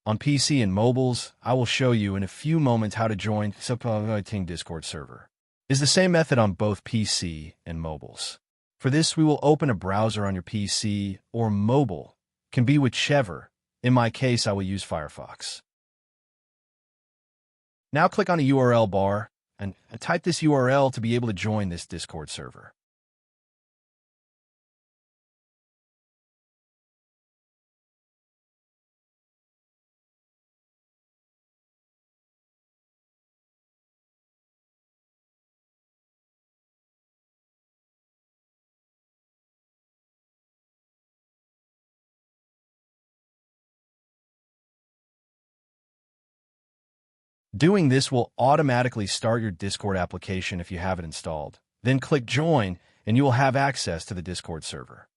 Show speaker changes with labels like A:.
A: On PC and mobiles, I will show you in a few moments how to join Copywriting Discord server. It's the same method on both PC and mobiles. For this, we will open a browser on your PC or mobile, can be whichever. In my case, I will use Firefox. Now click on the URL bar and type this URL to be able to join this Discord server. Doing this will automatically start your Discord application if you have it installed. Then click Join, and you will have access to the Discord server.